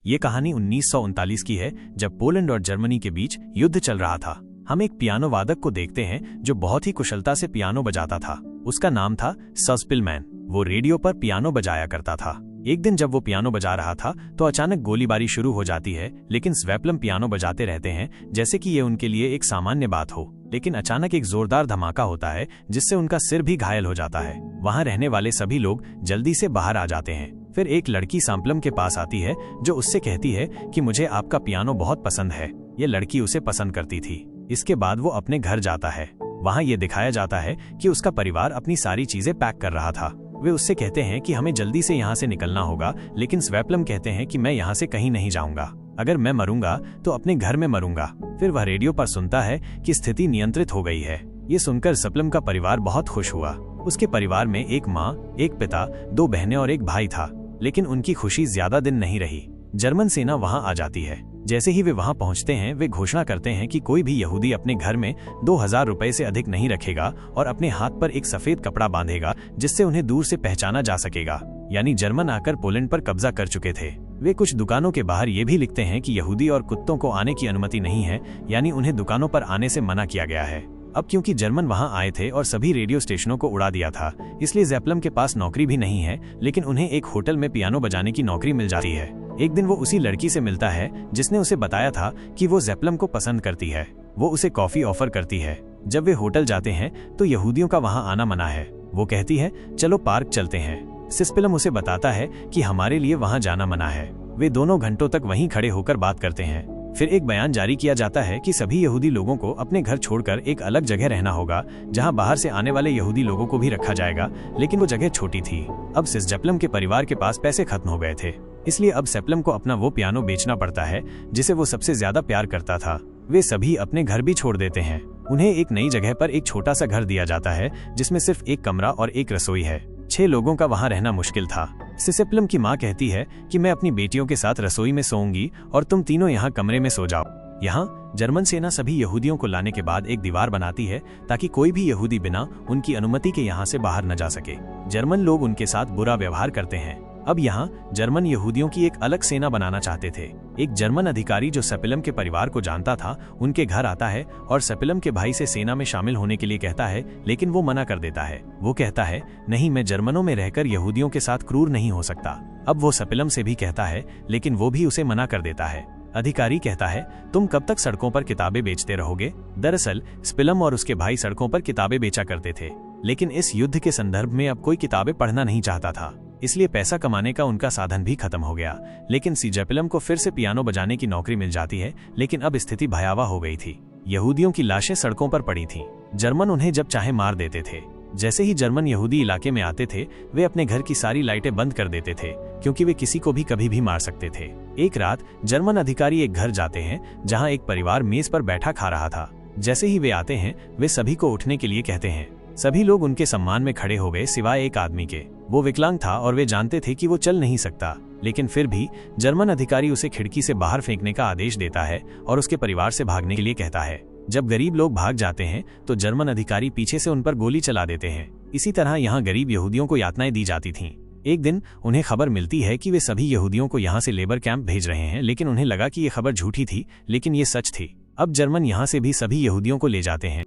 ये कहानी 1939 की है, जब पोलैंड और जर्मनी के बीच युद्ध चल रहा था। हम एक पियानो वादक को देखते हैं जो बहुत ही कुशलता से पियानो बजाता था। उसका नाम था सस्पिलमैन। वो रेडियो पर पियानो बजाया करता था। एक दिन जब वो पियानो बजा रहा था तो अचानक गोलीबारी शुरू हो जाती है, लेकिन स्वेप्लम पियानो बजाते रहते हैं जैसे कि ये उनके लिए एक सामान्य बात हो। लेकिन अचानक एक जोरदार धमाका होता है जिससे उनका सिर भी घायल हो जाता है। वहाँ रहने वाले सभी लोग जल्दी से बाहर आ जाते हैं। फिर एक लड़की सांपलम के पास आती है जो उससे कहती है कि मुझे आपका पियानो बहुत पसंद है। ये लड़की उसे पसंद करती थी। इसके बाद वो अपने घर जाता है। वहाँ ये दिखाया जाता है कि उसका परिवार अपनी सारी चीजें पैक कर रहा था। वे उससे कहते हैं कि हमें जल्दी से यहाँ से निकलना होगा, लेकिन स्वेप्लम कहते हैं कि मैं यहाँ से कहीं नहीं जाऊंगा। अगर मैं मरूंगा तो अपने घर में मरूंगा। फिर वह रेडियो पर सुनता है कि स्थिति नियंत्रित हो गई है। ये सुनकर स्वेप्लम का परिवार बहुत खुश हुआ। उसके परिवार में एक माँ, एक पिता, 2 बहनें और एक भाई था। लेकिन उनकी खुशी ज्यादा दिन नहीं रही। जर्मन सेना वहां आ जाती है। जैसे ही वे वहां पहुंचते हैं, वे घोषणा करते हैं कि कोई भी यहूदी अपने घर में 2000 रुपए से अधिक नहीं रखेगा और अपने हाथ पर एक सफेद कपड़ा बांधेगा जिससे उन्हें दूर से पहचाना जा सकेगा। यानी जर्मन आकर पोलैंड पर कब्जा कर चुके थे। वे कुछ दुकानों के बाहर ये भी लिखते हैं कि यहूदी और कुत्तों को आने की अनुमति नहीं है, यानी उन्हें दुकानों पर आने से मना किया गया है। अब क्योंकि जर्मन वहां आए थे और सभी रेडियो स्टेशनों को उड़ा दिया था, इसलिए ज़ेप्लम के पास नौकरी भी नहीं है, लेकिन उन्हें एक होटल में पियानो बजाने की नौकरी मिल जाती है। एक दिन वो उसी लड़की से मिलता है जिसने उसे बताया था कि वो ज़ेप्लम को पसंद करती है। वो उसे कॉफी ऑफर करती है। जब वे होटल जाते हैं तो यहूदियों का वहां आना मना है। वो कहती है, चलो पार्क चलते हैं। सिस्पिलम उसे बताता है कि हमारे लिए वहां जाना मना है। वे दोनों घंटों तक वहीं खड़े होकर बात करते हैं। फिर एक बयान जारी किया जाता है कि सभी यहूदी लोगों को अपने घर छोड़कर एक अलग जगह रहना होगा, जहां बाहर से आने वाले यहूदी लोगों को भी रखा जाएगा, लेकिन वो जगह छोटी थी। अब ज़ेप्लम के परिवार के पास पैसे खत्म हो गए थे, इसलिए अब ज़ेप्लम को अपना वो पियानो बेचना पड़ता है जिसे वो सबसे ज्यादा प्यार करता था। वे सभी अपने घर भी छोड़ देते हैं। उन्हें एक नई जगह पर एक छोटा सा घर दिया जाता है जिसमें सिर्फ एक कमरा और एक रसोई है। 6 लोगों का वहां रहना मुश्किल था। ज़ेप्लम की माँ कहती है कि मैं अपनी बेटियों के साथ रसोई में सोऊंगी और तुम तीनों यहाँ कमरे में सो जाओ। यहाँ जर्मन सेना सभी यहूदियों को लाने के बाद एक दीवार बनाती है ताकि कोई भी यहूदी बिना उनकी अनुमति के यहाँ से बाहर न जा सके। जर्मन लोग उनके साथ बुरा व्यवहार करते हैं। अब यहाँ जर्मन यहूदियों की एक अलग सेना बनाना चाहते थे। एक जर्मन अधिकारी जो ज़ेप्लम के परिवार को जानता था, उनके घर आता है और ज़ेप्लम के भाई से सेना में शामिल होने के लिए कहता है, लेकिन वो मना कर देता है। वो कहता है, नहीं, मैं जर्मनों में रहकर यहूदियों के साथ क्रूर नहीं हो सकता। अब वो ज़ेप्लम से भी कहता है, लेकिन वो भी उसे मना कर देता है। अधिकारी कहता है, तुम कब तक सड़कों पर किताबें बेचते रहोगे? दरअसल ज़ेप्लम और उसके भाई सड़कों पर किताबें बेचा करते थे, लेकिन इस युद्ध के संदर्भ में अब कोई किताबें पढ़ना नहीं चाहता था, इसलिए पैसा कमाने का उनका साधन भी खत्म हो गया। लेकिन ज़ेप्लम को फिर से पियानो बजाने की नौकरी मिल जाती है, लेकिन अब स्थिति भयावह हो गई थी। यहूदियों की लाशें सड़कों पर पड़ी थीं। जर्मन उन्हें जब चाहे मार देते थे। जैसे ही जर्मन यहूदी इलाके में आते थे, वे अपने घर की सारी लाइटें बंद कर देते थे, क्योंकि वे किसी को भी कभी भी मार सकते थे। एक रात जर्मन अधिकारी एक घर जाते हैं जहां एक परिवार मेज पर बैठा खा रहा था। जैसे ही वे आते हैं, वे सभी को उठने के लिए कहते हैं। सभी लोग उनके सम्मान में खड़े हो गए सिवाय एक आदमी के। वो विकलांग था और वे जानते थे कि वो चल नहीं सकता, लेकिन फिर भी जर्मन अधिकारी उसे खिड़की से बाहर फेंकने का आदेश देता है और उसके परिवार से भागने के लिए कहता है। जब गरीब लोग भाग जाते हैं तो जर्मन अधिकारी पीछे से उन पर गोली चला देते हैं। इसी तरह यहाँ गरीब यहूदियों को यातनाएं दी जाती थीं। एक दिन उन्हें खबर मिलती है कि वे सभी यहूदियों को यहाँ से लेबर कैंप भेज रहे हैं, लेकिन उन्हें लगा कि ये खबर झूठी थी, लेकिन ये सच थी। अब जर्मन यहाँ से भी सभी यहूदियों को ले जाते हैं।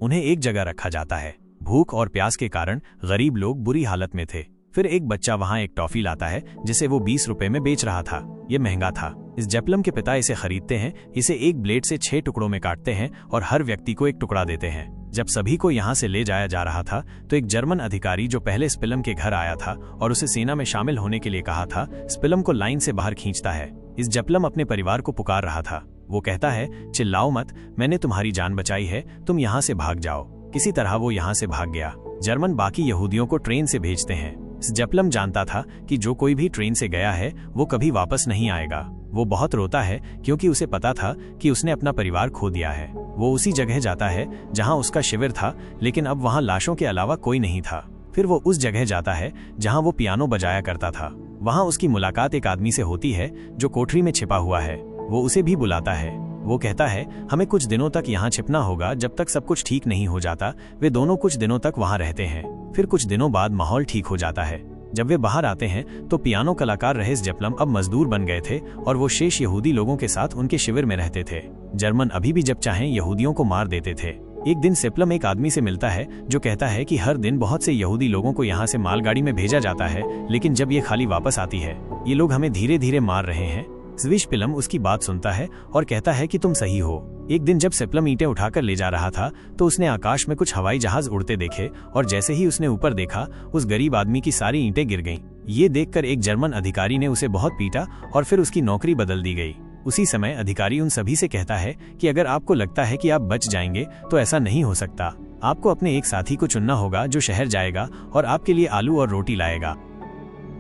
उन्हें एक जगह रखा जाता है। भूख और प्यास के कारण गरीब लोग बुरी हालत में थे। फिर एक बच्चा वहां एक टॉफी लाता है जिसे वो 20 रुपए में बेच रहा था। ये महंगा था। ज़ेप्लम के पिता इसे खरीदते हैं, इसे एक ब्लेड से 6 टुकड़ों में काटते हैं और हर व्यक्ति को एक टुकड़ा देते हैं। जब सभी को यहाँ से ले जाया जा रहा था तो एक जर्मन अधिकारी जो पहले ज़ेप्लम के घर आया था और उसे सेना में शामिल होने के लिए कहा था, ज़ेप्लम को लाइन से बाहर खींचता है। ज़ेप्लम अपने परिवार को पुकार रहा था। वो कहता है, चिल्लाओ मत, मैंने तुम्हारी जान बचाई है, तुम यहाँ से भाग जाओ। किसी तरह वो यहाँ से भाग गया। जर्मन बाकी यहूदियों को ट्रेन से भेजते हैं। ज़ेप्लम जानता था कि जो कोई भी ट्रेन से गया है वो कभी वापस नहीं आएगा। वो बहुत रोता है क्योंकि उसे पता था कि उसने अपना परिवार खो दिया है। वो उसी जगह जाता है जहां उसका शिविर था, लेकिन अब वहां लाशों के अलावा कोई नहीं था। फिर वो उस जगह जाता है जहां वो पियानो बजाया करता था। वहां उसकी मुलाकात एक आदमी से होती है जो कोठरी में छिपा हुआ है। वो उसे भी बुलाता है। वो कहता है, हमें कुछ दिनों तक यहाँ छिपना होगा जब तक सब कुछ ठीक नहीं हो जाता। वे दोनों कुछ दिनों तक वहाँ रहते हैं। फिर कुछ दिनों बाद माहौल ठीक हो जाता है। जब वे बाहर आते हैं तो पियानो कलाकार रहेस जेप्लम अब मजदूर बन गए थे और वो शेष यहूदी लोगों के साथ उनके शिविर में रहते थे। जर्मन अभी भी जब चाहें यहूदियों को मार देते थे। एक दिन सेप्लम एक आदमी से मिलता है जो कहता है कि हर दिन बहुत से यहूदी लोगों को यहाँ से मालगाड़ी में भेजा जाता है, लेकिन जब ये खाली वापस आती है ये लोग हमें धीरे धीरे मार रहे हैं। स्विशपिलम उसकी बात सुनता है और कहता है कि तुम सही हो। एक दिन जब सेप्लम ईंटें उठाकर ले जा रहा था तो उसने आकाश में कुछ हवाई जहाज उड़ते देखे और जैसे ही उसने ऊपर देखा उस गरीब आदमी की सारी ईंटें गिर गईं। ये देखकर एक जर्मन अधिकारी ने उसे बहुत पीटा और फिर उसकी नौकरी बदल दी गई। उसी समय अधिकारी उन सभी से कहता है कि अगर आपको लगता है कि आप बच जाएंगे तो ऐसा नहीं हो सकता। आपको अपने एक साथी को चुनना होगा जो शहर जाएगा और आपके लिए आलू और रोटी लाएगा।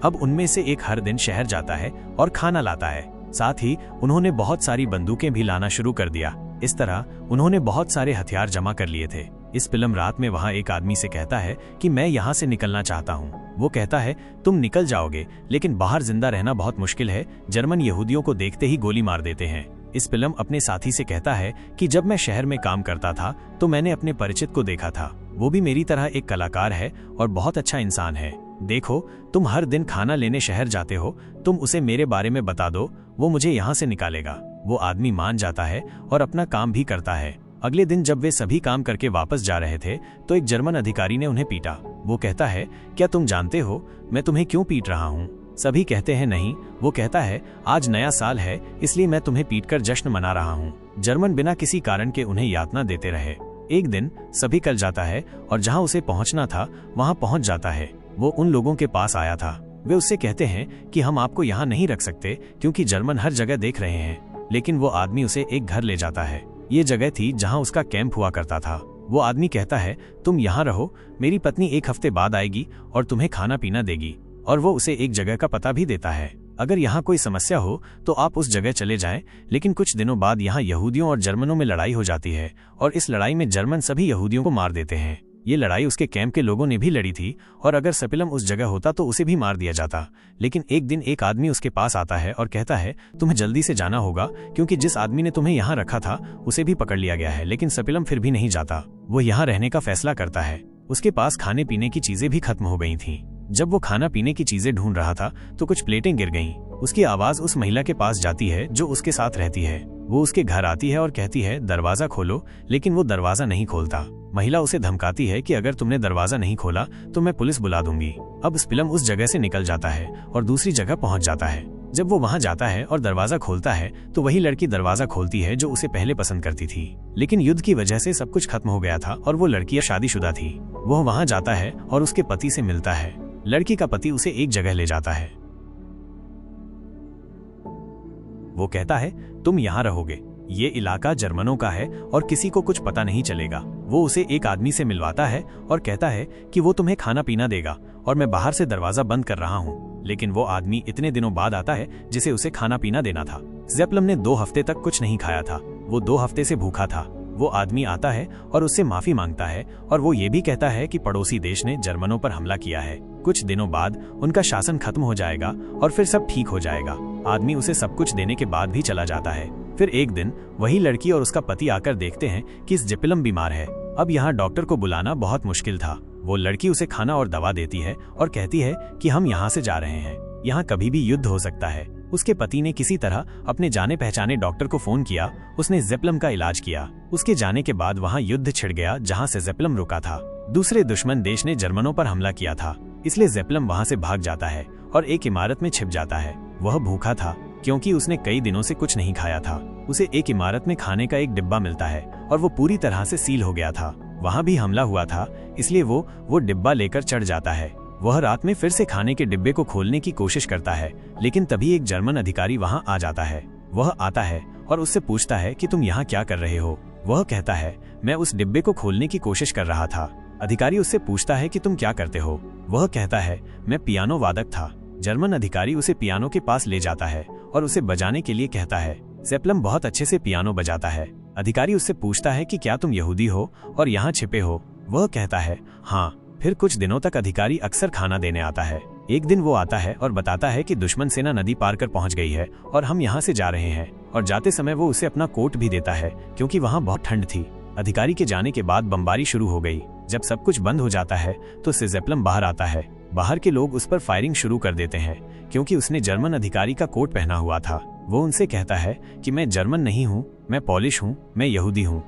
अब उनमें से एक हर दिन शहर जाता है और खाना लाता है। साथ ही उन्होंने बहुत सारी बंदूकें भी लाना शुरू कर दिया। इस तरह उन्होंने बहुत सारे हथियार जमा कर लिए थे। इस फिल्म रात में वहां एक आदमी से कहता है कि मैं यहाँ से निकलना चाहता हूँ। वो कहता है तुम निकल जाओगे लेकिन बाहर जिंदा रहना बहुत मुश्किल है। जर्मन यहूदियों को देखते ही गोली मार देते हैं। इस फिल्म अपने साथी से कहता है कि जब मैं शहर में काम करता था तो मैंने अपने परिचित को देखा था। वो भी मेरी तरह एक कलाकार है और बहुत अच्छा इंसान है। देखो, तुम हर दिन खाना लेने शहर जाते हो, तुम उसे मेरे बारे में बता दो, वो मुझे यहाँ से निकालेगा। वो आदमी मान जाता है और अपना काम भी करता है। अगले दिन जब वे सभी काम करके वापस जा रहे थे तो एक जर्मन अधिकारी ने उन्हें पीटा। वो कहता है क्या तुम जानते हो मैं तुम्हें क्यों पीट रहा हूँ? सभी कहते हैं नहीं। वो कहता है आज नया साल है इसलिए मैं तुम्हें पीटकर जश्न मना रहा हूँ। जर्मन बिना किसी कारण के उन्हें यातना देते रहे। एक दिन सभी कल जाता है और जहाँ उसे पहुँचना था वहाँ पहुँच जाता है। वो उन लोगों के पास आया था। वे उससे कहते हैं कि हम आपको यहाँ नहीं रख सकते क्योंकि जर्मन हर जगह देख रहे हैं। लेकिन वो आदमी उसे एक घर ले जाता है। ये जगह थी जहाँ उसका कैंप हुआ करता था। वो आदमी कहता है तुम यहाँ रहो, मेरी पत्नी एक हफ्ते बाद आएगी और तुम्हें खाना पीना देगी। और वो उसे एक जगह का पता भी देता है। अगर यहाँ कोई समस्या हो तो आप उस जगह चले जाएं। लेकिन कुछ दिनों बाद यहाँ यहूदियों और जर्मनों में लड़ाई हो जाती है और इस लड़ाई में जर्मन सभी यहूदियों को मार देते हैं। ये लड़ाई उसके कैंप के लोगों ने भी लड़ी थी और अगर सेप्लम उस जगह होता तो उसे भी मार दिया जाता। लेकिन एक दिन एक आदमी उसके पास आता है और कहता है तुम्हें जल्दी से जाना होगा क्योंकि जिस आदमी ने तुम्हें यहाँ रखा था उसे भी पकड़ लिया गया है। लेकिन सेप्लम फिर भी नहीं जाता। वो यहाँ रहने का फैसला करता है। उसके पास खाने पीने की चीजें भी खत्म हो गई थी। जब वो खाना पीने की चीजें ढूंढ रहा था तो कुछ प्लेटें गिर गईं। उसकी आवाज उस महिला के पास जाती है जो उसके साथ रहती है। वो उसके घर आती है और कहती है दरवाजा खोलो, लेकिन वो दरवाजा नहीं खोलता। महिला उसे धमकाती है कि अगर तुमने दरवाजा नहीं खोला तो मैं पुलिस बुला दूंगी। अब स्पिलम उस जगह से निकल जाता है और दूसरी जगह पहुंच जाता है। जब वो वहां जाता है और दरवाजा खोलता है तो वही लड़की दरवाजा खोलती है जो उसे पहले पसंद करती थी। लेकिन युद्ध की वजह से सब कुछ खत्म हो गया था और वो लड़की शादीशुदा थी। वो वहां जाता है और उसके पति से मिलता है। लड़की का पति उसे एक जगह ले जाता है। वो कहता है तुम यहाँ रहोगे, ये इलाका जर्मनों का है और किसी को कुछ पता नहीं चलेगा। वो उसे एक आदमी से मिलवाता है और कहता है कि वो तुम्हें खाना पीना देगा और मैं बाहर से दरवाजा बंद कर रहा हूँ। लेकिन वो आदमी इतने दिनों बाद आता है जिसे उसे खाना पीना देना था। जेप्लम ने 2 हफ्ते तक कुछ नहीं खाया था। वो 2 हफ्ते से भूखा था। वो आदमी आता है और उससे माफी मांगता है और वो ये भी कहता है कि पड़ोसी देश ने जर्मनों पर हमला किया है। कुछ दिनों बाद उनका शासन खत्म हो जाएगा और फिर सब ठीक हो जाएगा। आदमी उसे सब कुछ देने के बाद भी चला जाता है। फिर एक दिन वही लड़की और उसका पति आकर देखते हैं कि जेप्लम बीमार है। अब यहाँ डॉक्टर को बुलाना बहुत मुश्किल था। वो लड़की उसे खाना और दवा देती है और कहती है कि हम यहाँ से जा रहे हैं, यहाँ कभी भी युद्ध हो सकता है। उसके पति ने किसी तरह अपने जाने पहचाने डॉक्टर को फोन किया। उसने जेप्लम का इलाज किया। उसके जाने के बाद वहाँ युद्ध छिड़ गया जहाँ से जेप्लम रुका था। दूसरे दुश्मन देश ने जर्मनों पर हमला किया था, इसलिए जेप्लम वहाँ से भाग जाता है और एक इमारत में छिप जाता है। वह भूखा था क्योंकि उसने कई दिनों से कुछ नहीं खाया था। उसे एक इमारत में खाने का एक डिब्बा मिलता है और वो पूरी तरह से सील हो गया था। वहाँ भी हमला हुआ था, इसलिए वो डिब्बा लेकर चढ़ जाता है। वह रात में फिर से खाने के डिब्बे को खोलने की कोशिश करता है, लेकिन तभी एक जर्मन अधिकारी वहाँ आ जाता है। वह आता है और उससे पूछता है कि तुम यहाँ क्या कर रहे हो। वह कहता है मैं उस डिब्बे को खोलने की कोशिश कर रहा था। अधिकारी उससे पूछता है कि तुम क्या करते हो। वह कहता है मैं पियानो वादक था। जर्मन अधिकारी उसे पियानो के पास ले जाता है और उसे बजाने के लिए कहता है। जेप्लम बहुत अच्छे से पियानो बजाता है। अधिकारी उससे पूछता है कि क्या तुम यहूदी हो और यहाँ छिपे हो। वह कहता है हाँ। फिर कुछ दिनों तक अधिकारी अक्सर खाना देने आता है। एक दिन वो आता है और बताता है कि दुश्मन सेना नदी पार कर पहुंच गई है और हम यहाँ से जा रहे हैं। और जाते समय वो उसे अपना कोट भी देता है क्योंकि वहाँ बहुत ठंड थी। अधिकारी के जाने के बाद बमबारी शुरू हो गई। जब सब कुछ बंद हो जाता है तो जेप्लम बाहर आता है। बाहर के लोग उस पर फायरिंग शुरू कर देते हैं क्योंकि उसने जर्मन अधिकारी का कोट पहना हुआ था। वो उनसे कहता है कि मैं जर्मन नहीं हूँ, मैं पॉलिश हूँ, मैं यहूदी हूँ।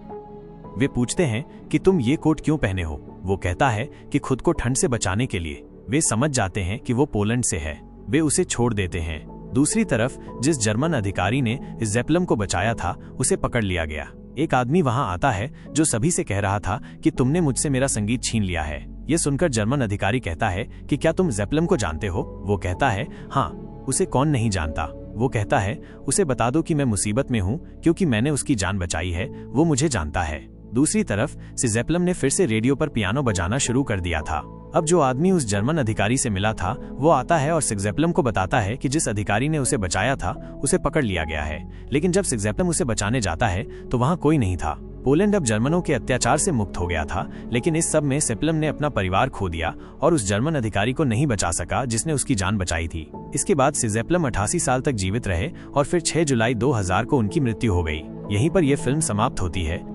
वे पूछते हैं कि तुम ये कोट क्यों पहने हो। वो कहता है कि खुद को ठंड से बचाने के लिए। वे समझ जाते हैं कि वो पोलैंड से है। वे उसे छोड़ देते हैं। दूसरी तरफ जिस जर्मन अधिकारी ने ज़ेपेलिन को बचाया था उसे पकड़ लिया गया। एक आदमी वहां आता है जो सभी से कह रहा था कि तुमने मुझसे मेरा संगीत छीन लिया है। ये सुनकर जर्मन अधिकारी कहता है कि क्या तुम ज़ेपेलिन को जानते हो। वो कहता है हाँ, उसे कौन नहीं जानता। वो कहता है उसे बता दो कि मैं मुसीबत में हूँ क्योंकि मैंने उसकी जान बचाई है, वो मुझे जानता है। दूसरी तरफ ज़ेपेलिन ने फिर से रेडियो पर पियानो बजाना शुरू कर दिया था। अब जो आदमी उस जर्मन अधिकारी से मिला था वो आता है और ज़ेपेलिन को बताता है कि जिस अधिकारी ने उसे बचाया था उसे पकड़ लिया गया है। लेकिन जब ज़ेपेलिन उसे बचाने जाता है तो वहाँ कोई नहीं था। पोलैंड अब जर्मनों के अत्याचार से मुक्त हो गया था, लेकिन इस सब में ज़ेपेलिन ने अपना परिवार खो दिया और उस जर्मन अधिकारी को नहीं बचा सका जिसने उसकी जान बचाई थी। इसके बाद ज़ेपेलिन 88 साल तक जीवित रहे और फिर 6 जुलाई 2000 को उनकी मृत्यु हो गई। यहीं पर यह फिल्म समाप्त होती है।